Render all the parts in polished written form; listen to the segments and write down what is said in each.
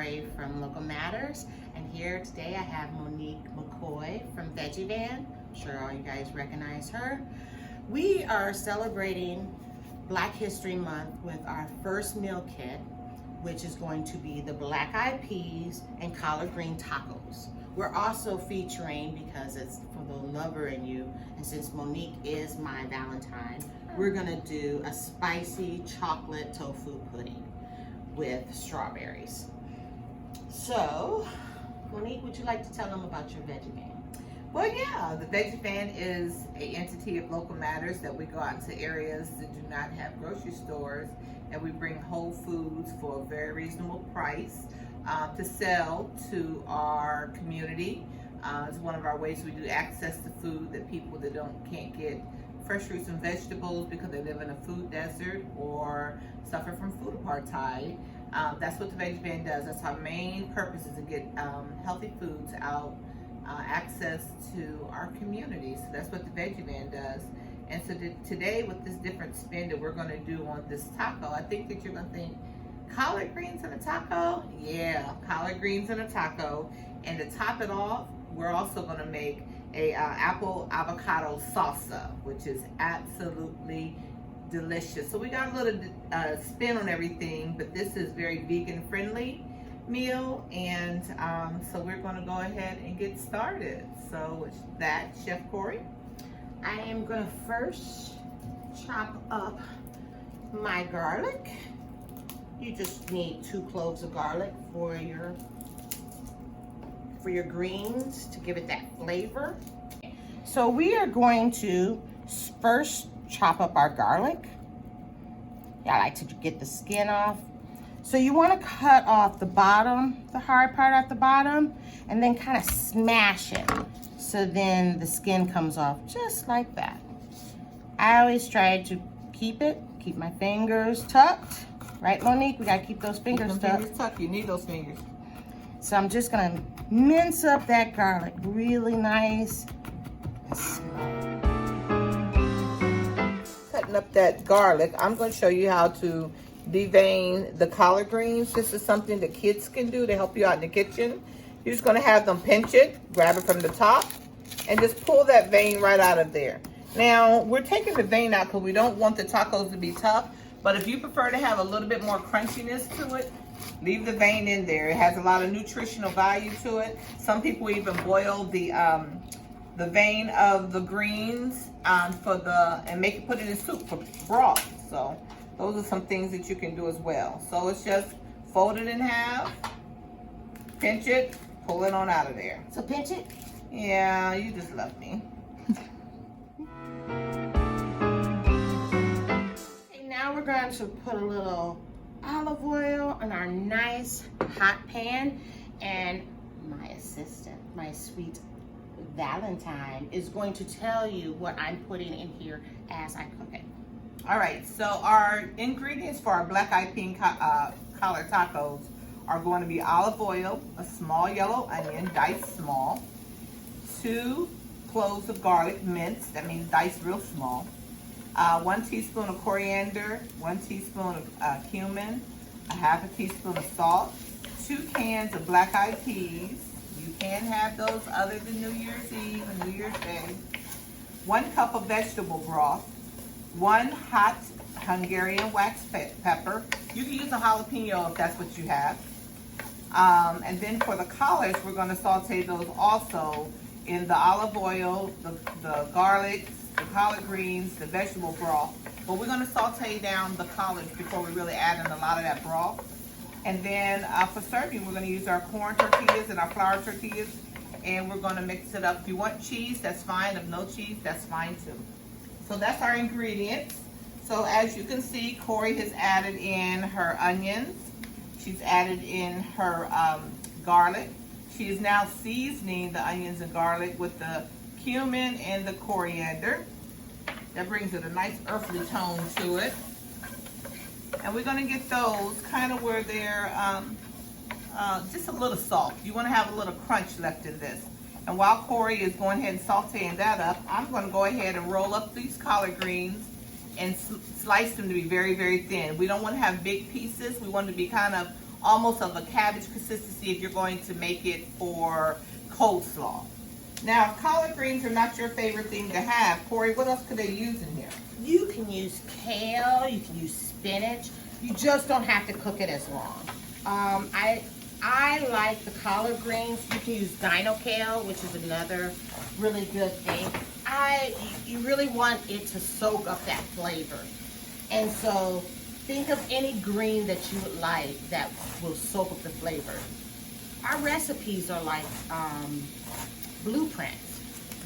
Korir from Local Matters, and here today I have Monique McCoy from Veggie. I'm sure all you guys recognize her. We are celebrating Black History Month with our first meal kit, which is going to be the black eyed peas and collard green tacos. We're also featuring, because it's for the lover in you, and since Monique is my Valentine, we're gonna do a spicy chocolate tofu pudding with strawberries. So, Monique, would you like to tell them about your Veggie Van? Well, yeah, the Veggie Van is an entity of Local Matters that we go out into areas that do not have grocery stores, and we bring whole foods for a very reasonable price to sell to our community. It's one of our ways we do access to food that people that can't get fresh fruits and vegetables because they live in a food desert or suffer from food apartheid. That's what the Veggie Van does. That's our main purpose, is to get healthy foods out, access to our community. So that's what the Veggie Van does. And so today, with this different spin that we're going to do on this taco, I think that you're going to think, collard greens in a taco? Yeah, collard greens in a taco. And to top it off, we're also going to make a apple avocado salsa, which is absolutely delicious. So we got a little spin on everything, but this is very vegan friendly meal, and so we're going to go ahead and get started. So with that, Chef Korir, I am gonna first chop up my garlic. You just need 2 cloves of garlic for your greens to give it that flavor. So we are going to first chop up our garlic. Yeah, I like to get the skin off. So you want to cut off the bottom, the hard part at the bottom, and then kind of smash it. So then the skin comes off just like that. I always try to keep my fingers tucked. Right, Monique? We gotta keep those fingers tucked. You need those fingers. So I'm just gonna mince up that garlic really nice. Cutting up that garlic, I'm going to show you how to devein the collard greens. This is something that kids can do to help you out in the kitchen. You're just going to have them pinch it, grab it from the top, and just pull that vein right out of there. Now, we're taking the vein out because we don't want the tacos to be tough, but if you prefer to have a little bit more crunchiness to it, leave the vein in there. It has a lot of nutritional value to it. Some people even boil the vein of the greens and put it in soup for broth. So those are some things that you can do as well. So it's just fold it in half, pinch it, pull it on out of there. So pinch it? Yeah, you just love me. Okay, now we're going to put a little olive oil in our nice hot pan, and my assistant, my sweet Valentine, is going to tell you what I'm putting in here as I cook it. All right, so our ingredients for our black eyed pea collard tacos are going to be olive oil, a small yellow onion, diced small, 2 cloves of garlic minced, that means diced real small, 1 teaspoon of coriander, 1 teaspoon of cumin, a half a teaspoon of salt, 2 cans of black eyed peas. You can have those other than New Year's Eve and New Year's Day. 1 cup of vegetable broth, 1 hot Hungarian wax pepper. You can use a jalapeno if that's what you have. And then for the collards, we're going to saute those also in the olive oil, the garlic, the collard greens, the vegetable broth. But we're going to saute down the collards before we really add in a lot of that broth. And then for serving, we're going to use our corn tortillas and our flour tortillas, and we're going to mix it up. If you want cheese, that's fine. If no cheese, that's fine too. So that's our ingredients. So as you can see, Korir has added in her onions. She's added in her garlic. She is now seasoning the onions and garlic with the cumin and the coriander. That brings it a nice earthly tone to it. And we're going to get those kind of where they're just a little soft. You want to have a little crunch left in this. And while Korir is going ahead and sauteing that up, I'm going to go ahead and roll up these collard greens and slice them to be very, very thin. We don't want to have big pieces. We want them to be kind of almost of a cabbage consistency if you're going to make it for coleslaw. Now, collard greens are not your favorite thing to have. Korir, what else could they use in here? You can use kale, you can use spinach. You just don't have to cook it as long. I like the collard greens. You can use dino kale, which is another really good thing. You really want it to soak up that flavor. And so think of any green that you would like that will soak up the flavor. Our recipes are like blueprints.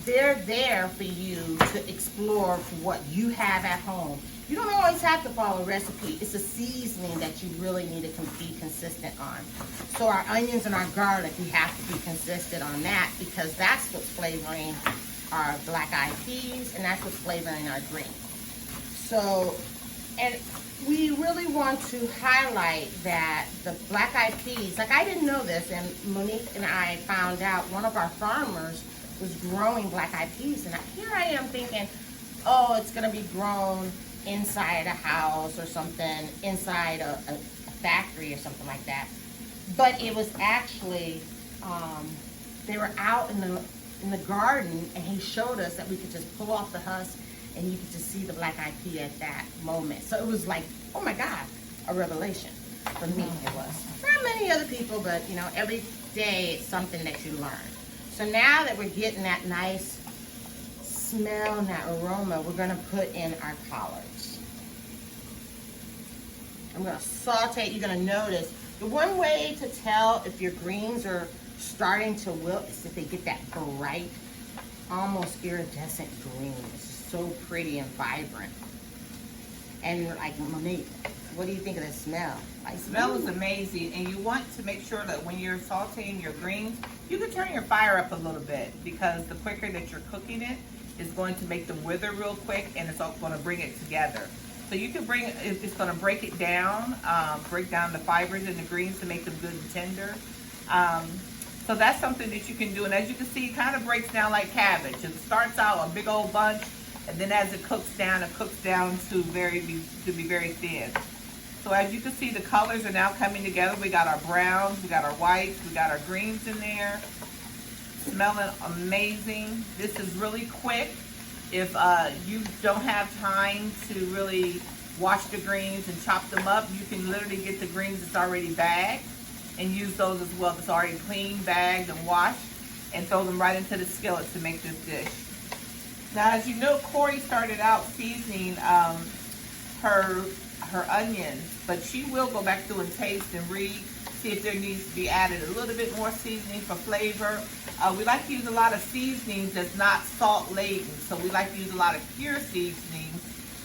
They're there for you to explore what you have at home. You don't always have to follow a recipe. It's a seasoning that you really need to be consistent on. So our onions and our garlic, we have to be consistent on that because that's what's flavoring our black eyed peas and that's what's flavoring our greens. So, and we really want to highlight that the black eyed peas, like I didn't know this, and Monique and I found out one of our farmers was growing black eyed peas, and here I am thinking, oh, it's gonna be grown inside a house or something, inside a factory or something like that. But it was actually, they were out in the garden, and he showed us that we could just pull off the husk and you could just see the black eyed pea at that moment. So it was like, oh my God, a revelation. For me, it was. For many other people, but you know, every day it's something that you learn. So now that we're getting that nice smell and that aroma, we're gonna put in our collards. I'm gonna saute. You're gonna notice, the one way to tell if your greens are starting to wilt is if they get that bright, almost iridescent green. It's so pretty and vibrant. And like Monique, what do you think of the smell? The smell is amazing, and you want to make sure that when you're sauteing your greens, you can turn your fire up a little bit because the quicker that you're cooking it is going to make them wither real quick, and it's also going to bring it together. So you can it's going to break it down, break down the fibers in the greens to make them good and tender. So that's something that you can do, and as you can see, it kind of breaks down like cabbage. It starts out a big old bunch, and then as it cooks down to be very thin. So as you can see, the colors are now coming together. We got our browns, we got our whites, we got our greens in there. Smelling amazing. This is really quick. If you don't have time to really wash the greens and chop them up, you can literally get the greens that's already bagged and use those as well. That's already clean, bagged, and washed, and throw them right into the skillet to make this dish. Now, as you know, Korir started out seasoning her onions, but she will go back through and taste and read, see if there needs to be added a little bit more seasoning for flavor. We like to use a lot of seasonings that's not salt laden, so we like to use a lot of pure seasonings.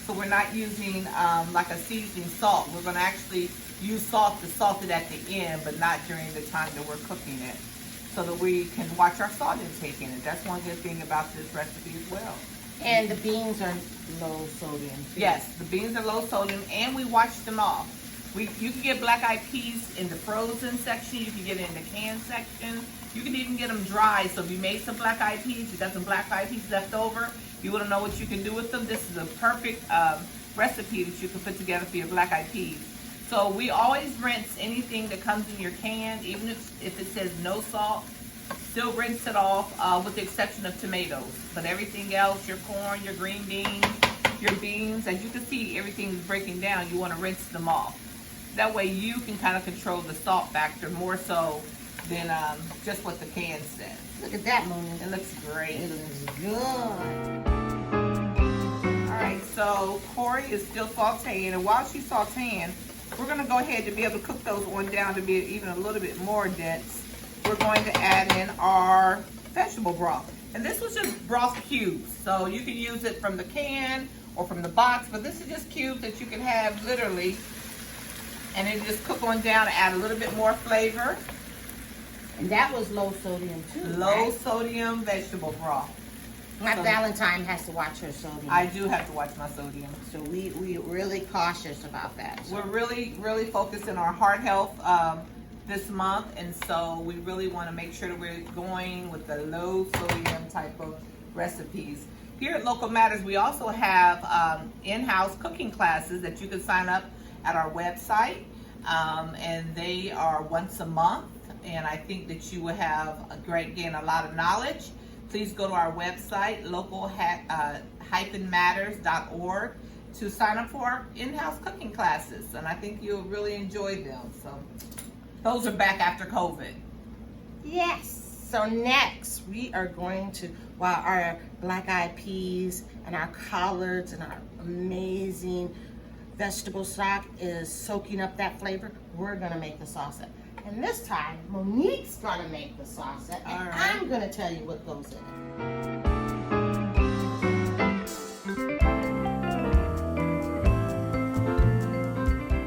So we're not using like a seasoning salt. We're going to actually use salt to salt it at the end, but not during the time that we're cooking it, so that we can watch our salt intake in it. That's one good thing about this recipe as well. And the beans are low sodium too. Yes, the beans are low sodium, and we wash them off. You can get black eyed peas in the frozen section. You can get it in the canned section. You can even get them dry. So if you made some black eyed peas, you got some black eyed peas left over, you want to know what you can do with them, this is a perfect recipe that you can put together for your black eyed peas. So we always rinse anything that comes in your can, even if it says no salt. Still rinse it off with the exception of tomatoes. But everything else, your corn, your green beans, your beans, as you can see, everything's breaking down. You want to rinse them off. That way you can kind of control the salt factor more so than just what the can says. Look at that, Monique. It looks great. It looks good. Alright, so Korir is still sauteing, and while she's sauteing, we're going to go ahead to be able to cook those on down to be even a little bit more dense. We're going to add in our vegetable broth. And this was just broth cubes, so you can use it from the can or from the box, but this is just cubes that you can have literally, and then just cook on down to add a little bit more flavor. And that was low sodium too, Low right? sodium vegetable broth. My Valentine has to watch her sodium. I do have to watch my sodium. So we're really cautious about that. So. We're really focused on our heart health this month, and so we really want to make sure that we're going with the low sodium type of recipes. Here at Local Matters, we also have in-house cooking classes that you can sign up at our website. and they are once a month. And I think that you will have gain a lot of knowledge. Please go to our website, local-matters.org, to sign up for our in-house cooking classes. And I think you'll really enjoy them. So those are back after COVID. Yes. So next we are going to, while our black-eyed peas and our collards and our amazing vegetable stock is soaking up that flavor, we're gonna make the salsa. And this time, Monique's gonna make the salsa, and I'm gonna tell you what goes in it.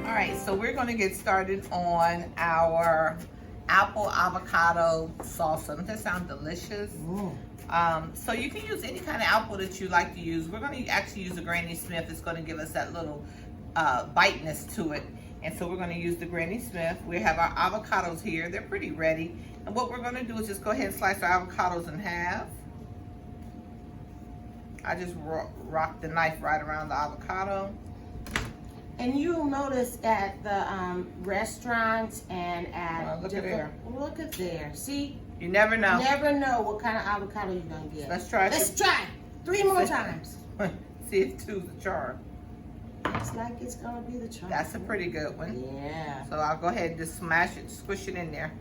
All right, so we're gonna get started on our apple avocado salsa. Doesn't that sound delicious? So you can use any kind of apple that you like to use. We're gonna actually use the Granny Smith. It's gonna give us that little biteness to it. And so we're going to use the Granny Smith. We have our avocados here. They're pretty ready. And what we're going to do is just go ahead and slice our avocados in half. I just rock the knife right around the avocado. And you'll notice at the restaurants and at look at there. Look at there. See? You never know. Never know what kind of avocado you're going to get. Let's try. Let's try 3 more times. See if 2's the charm. Looks like it's gonna be the charm. That's a pretty good one. Yeah. So I'll go ahead and just smash it, squish it in there.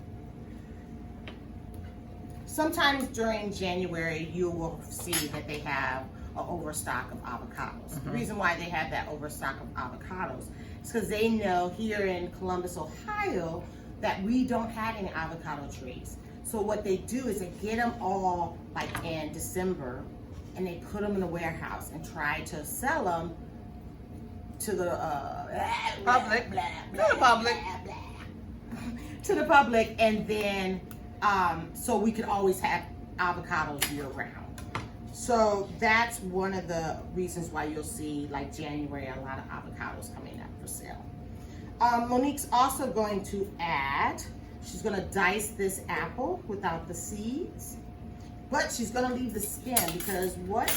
Sometimes during January, you will see that they have an overstock of avocados. The reason why they have that overstock of avocados is because they know here in Columbus, Ohio, that we don't have any avocado trees. So what they do is they get them all like in December, and they put them in a warehouse and try to sell them to the public, to the public, and then so we could always have avocados year round. So that's one of the reasons why you'll see like January a lot of avocados coming up for sale. Monique's also going to add, she's going to dice this apple without the seeds, but she's going to leave the skin, because what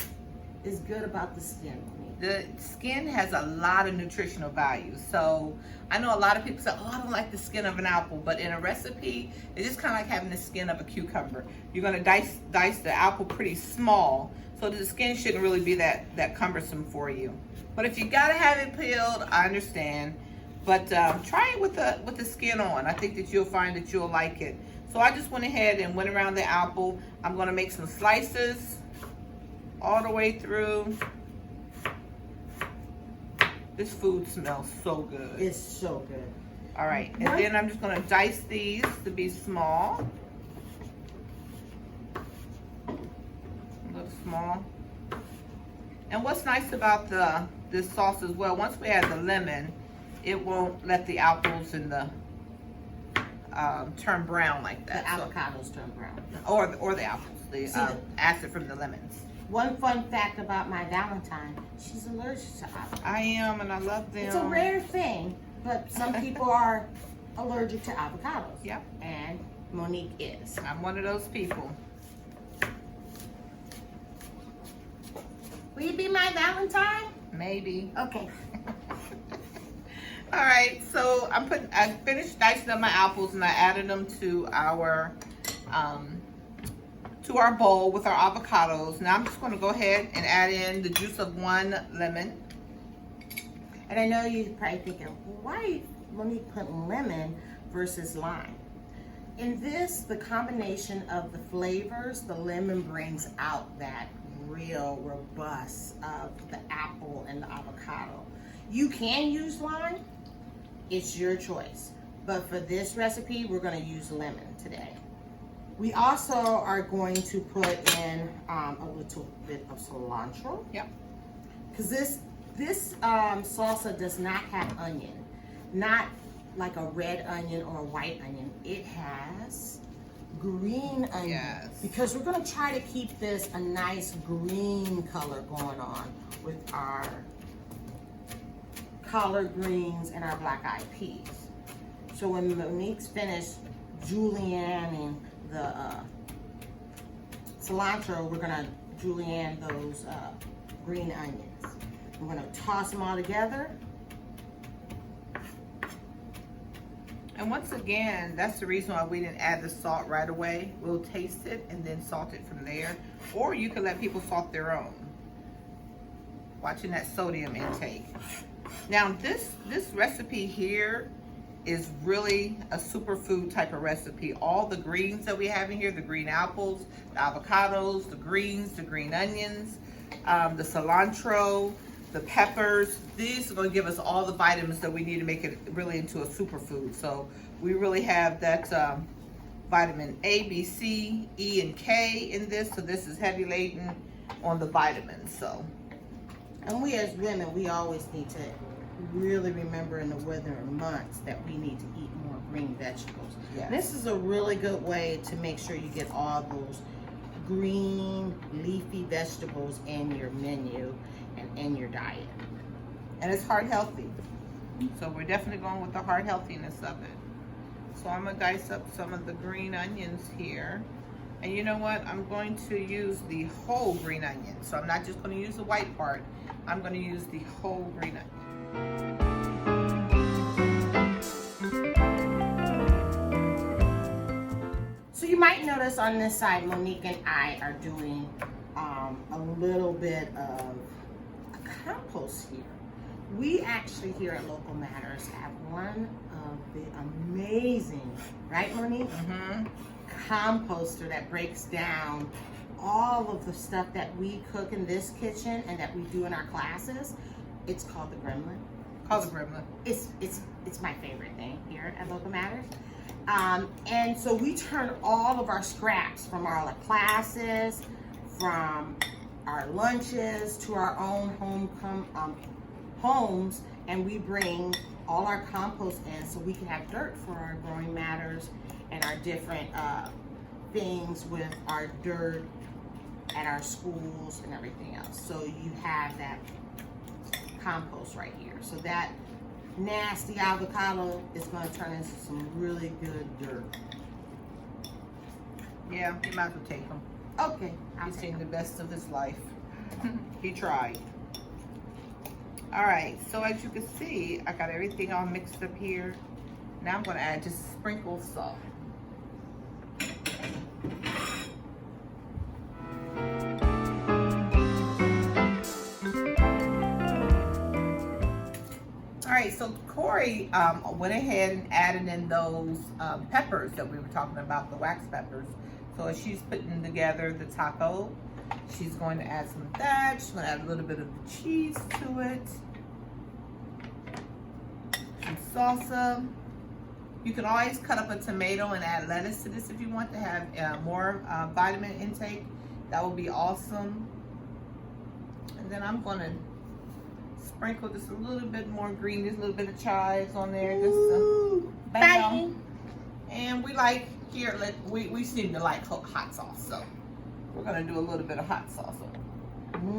is good about the skin, Monique? The skin has a lot of nutritional value. So I know a lot of people say, oh, I don't like the skin of an apple, but in a recipe, it's just kind of like having the skin of a cucumber. You're gonna dice the apple pretty small, so the skin shouldn't really be that cumbersome for you. But if you gotta have it peeled, I understand. But try it with the skin on. I think that you'll find that you'll like it. So I just went ahead and went around the apple. I'm gonna make some slices all the way through. This food smells so good. It's so good. All right, and then I'm just gonna dice these to be small. A little small. And what's nice about this sauce as well, once we add the lemon, it won't let the apples and the turn brown like that. The avocados turn brown. Or the apples, the acid from the lemons. One fun fact about my Valentine, she's allergic to avocados. I am, and I love them. It's a rare thing, but some people are allergic to avocados. Yep. And Monique is. I'm one of those people. Will you be my Valentine? Maybe. Okay. All right, so I finished dicing up my apples, and I added them to our bowl with our avocados. Now I'm just going to go ahead and add in the juice of 1 lemon. And I know you're probably thinking, why Monique put lemon versus lime? In this, the combination of the flavors, the lemon brings out that real robust of the apple and the avocado. You can use lime, it's your choice. But for this recipe, we're going to use lemon today. We also are going to put in a little bit of cilantro. Yep. Because this salsa does not have onion. Not like a red onion or a white onion. It has green onion. Yes. Because we're going to try to keep this a nice green color going on with our collard greens and our black-eyed peas. So when Monique's finished julienning the cilantro, we're gonna julienne those green onions. We're gonna toss them all together. And once again, that's the reason why we didn't add the salt right away. We'll taste it and then salt it from there. Or you can let people salt their own. Watching that sodium intake. Now this recipe here is really a superfood type of recipe. All the greens that we have in here, the green apples, the avocados, the greens, the green onions, the cilantro, the peppers, these are going to give us all the vitamins that we need to make it really into a superfood. So we really have that vitamin A, B, C, E, and K in this. So this is heavy laden on the vitamins. So, and we as women, we always need to really remember in the winter months that we need to eat more green vegetables. yes. This is a really good way to make sure you get all those green leafy vegetables in your menu and in your diet. And it's heart healthy. So we're definitely going with the heart healthiness of it. So I'm gonna dice up some of the green onions here. And you know what? I'm going to use the whole green onion. So I'm not just gonna use the white part. I'm gonna use the whole green onion. So you might notice on this side, Monique and I are doing a little bit of a compost here. We actually here at Local Matters have one of the amazing, right Monique? Composter that breaks down all of the stuff that we cook in this kitchen and that we do in our classes. It's called the Gremlin. It's my favorite thing here at Local Matters. And so we turn all of our scraps from our classes, from our lunches to our own homes, and we bring all our compost in so we can have dirt for our growing matters and our different things with our dirt at our schools and everything else. So you have that compost right here. So that nasty avocado is going to turn into some really good dirt. Yeah, you might as well take them. Okay, He's seen the best of his life. He tried. All right, so as you can see, I got everything all mixed up here. Now I'm going to add just a sprinkle of salt. All right, so Corey went ahead and added in those peppers that we were talking about, the wax peppers. So as she's putting together the taco, she's going to add some of that. She's going to add a little bit of the cheese to it. Some salsa. You can always cut up a tomato and add lettuce to this if you want to have more vitamin intake. That would be awesome. And then I'm going to sprinkle just a little bit more green, just a little bit of chives on there. Just bam. And we like here, we seem to like hot sauce, so we're gonna do a little bit of hot sauce on it.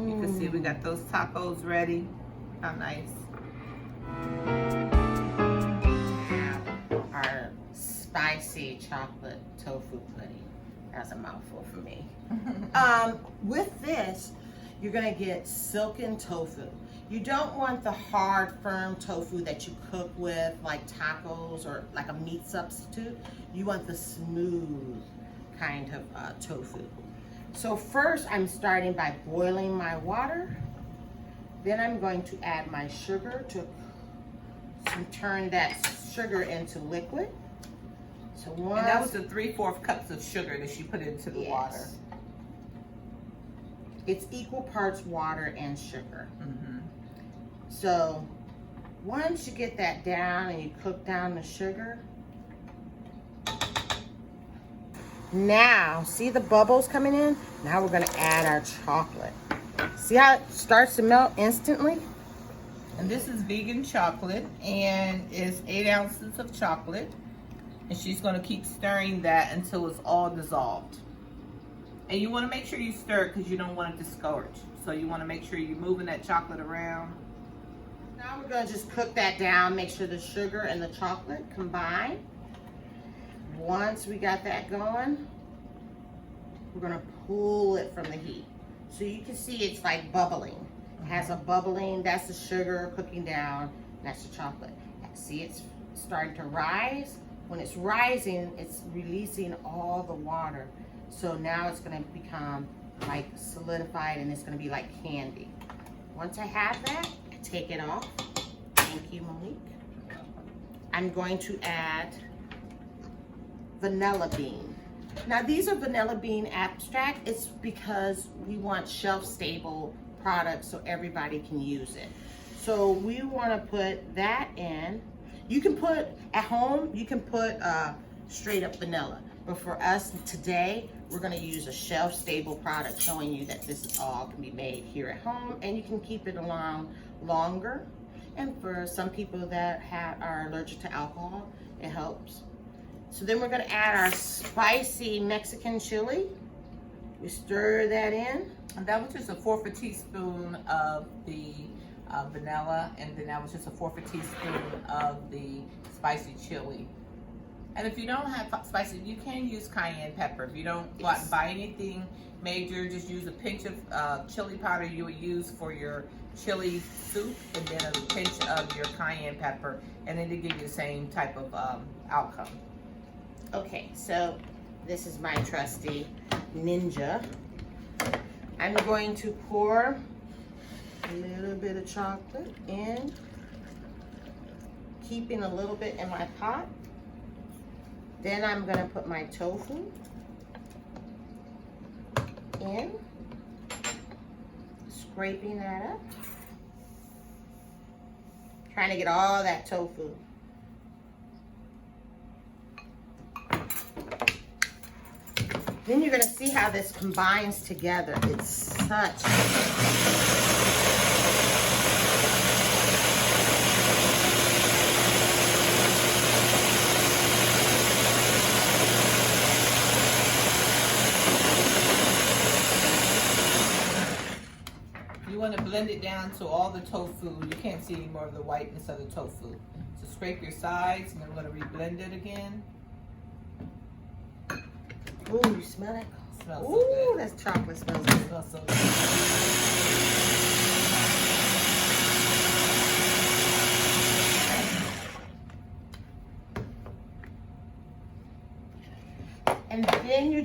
You can see we got those tacos ready. How nice. Our spicy chocolate tofu pudding. That's a mouthful for me. With this, you're gonna get silken tofu. You don't want the hard, firm tofu that you cook with like tacos or like a meat substitute. You want the smooth kind of tofu. So first I'm starting by boiling my water. Then I'm going to add my sugar to turn that sugar into liquid. So And that was the 3/4 cups of sugar that she put into the water. It's equal parts water and sugar. So once you get that down and you cook down the sugar, now see the bubbles coming in? Now we're gonna add our chocolate. See how it starts to melt instantly? And this is vegan chocolate, and it's 8 ounces of chocolate. And she's gonna keep stirring that until it's all dissolved. And you wanna make sure you stir it because you don't want it to discourage. So you wanna make sure you're moving that chocolate around. Now we're gonna just cook that down, make sure the sugar and the chocolate combine. Once we got that going, we're gonna pull it from the heat. So you can see it's like bubbling. It has a bubbling, that's the sugar cooking down, that's the chocolate. See, it's starting to rise. when it's rising, it's releasing all the water. So now it's gonna become like solidified and it's gonna be like candy. Once I have that, I take it off. Thank you, Monique. I'm going to add vanilla bean. Now these are vanilla bean extract. It's because we want shelf-stable products so everybody can use it. So we want to put that in. You can put, at home, you can put straight up vanilla. But for us today, we're going to use a shelf-stable product showing you that this is all can be made here at home and you can keep it around longer. And for some people that are allergic to alcohol, it helps. So then we're going to add our spicy Mexican chili. We stir that in. And that was just a 1/4 teaspoon of the vanilla, and then that was just a 1/4 teaspoon of the spicy chili. And if you don't have spicy, you can use cayenne pepper. If you don't go out and buy anything major, just use a pinch of chili powder you would use for your chili soup, and then a pinch of your cayenne pepper, and then they give you the same type of outcome. Okay, so this is my trusty Ninja. I'm going to pour a little bit of chocolate in, keeping a little bit in my pot. Then I'm going to put my tofu in, scraping that up, trying to get all that tofu. Then you're going to see how this combines together. It's such You want to blend it down to all the tofu. You can't see any more of the whiteness of the tofu. So scrape your sides, and then we're going to reblend it again. Ooh, you smell that? Smells so Ooh, good. that's chocolate smells good. Smells so good. And then you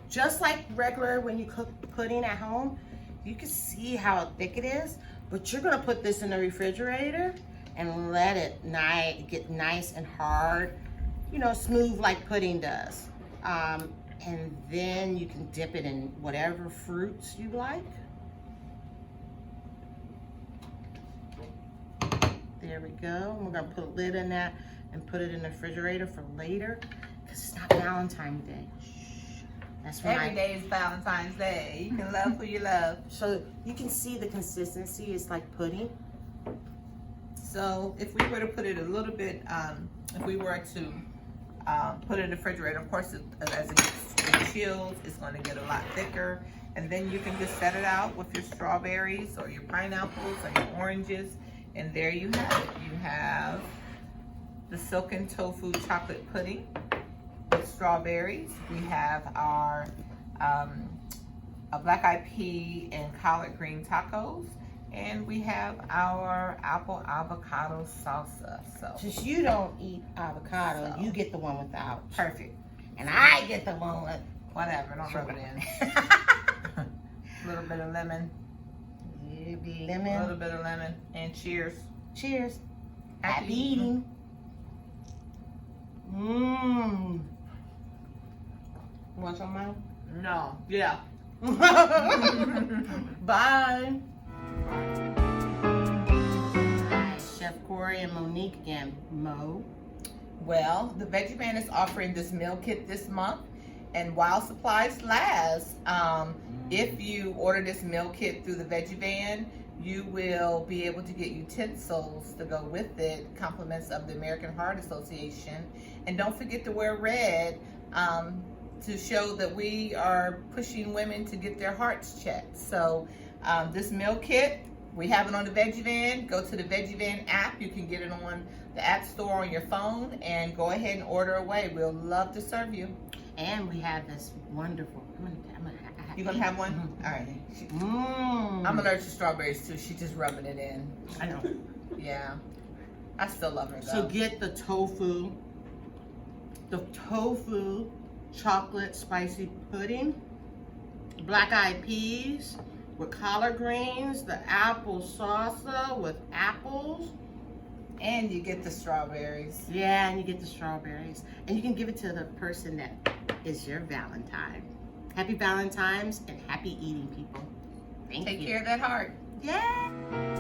just like regular when you cook pudding at home, you can see how thick it is, but you're gonna put this in the refrigerator and let it get nice and hard, you know, smooth like pudding does. And then you can dip it in whatever fruits you like. There we go. We're gonna put a lid in that and put it in the refrigerator for later, because it's not Valentine's Day. Shh. That's when Every day is Valentine's Day. You can love who you love. So you can see the consistency. It's like pudding. So if we were to put it a little bit, if we were to put it in the refrigerator, of course, as it chills, it's going to get a lot thicker. And then you can just set it out with your strawberries or your pineapples or your oranges. And there you have it. You have the silken tofu chocolate pudding with strawberries. We have our black-eyed pea and collard green tacos. And we have our apple avocado salsa. So Since you don't eat avocado, you get the one without. perfect. And I get the one with. Whatever, don't rub it in. A little bit of lemon. A Lemon. little bit of lemon. And cheers. Cheers. Happy Happy eating. Mmm. Want some, Mom? No. Yeah. Bye. Hi, Chef Korir and Monique again. Mo. Well, the Veggie Van is offering this meal kit this month. And while supplies last, if you order this meal kit through the Veggie Van, you will be able to get utensils to go with it, compliments of the American Heart Association. And don't forget to wear red to show that we are pushing women to get their hearts checked. So this meal kit, we have it on the Veggie Van. Go to the Veggie Van app. You can get it on the app store on your phone and go ahead and order away. We'll love to serve you. And we have this wonderful. You gonna have one? All right. Mmm. I'm allergic to strawberries too. She's just rubbing it in. I know. Yeah. I still love her though. So get the tofu the tofu chocolate spicy pudding, black-eyed peas with collard greens, the apple salsa with apples. And you get the strawberries. Yeah, and you get the strawberries. And you can give it to the person that is your Valentine. Happy Valentine's and happy eating, people. Thank you. Take care of that heart. Yeah.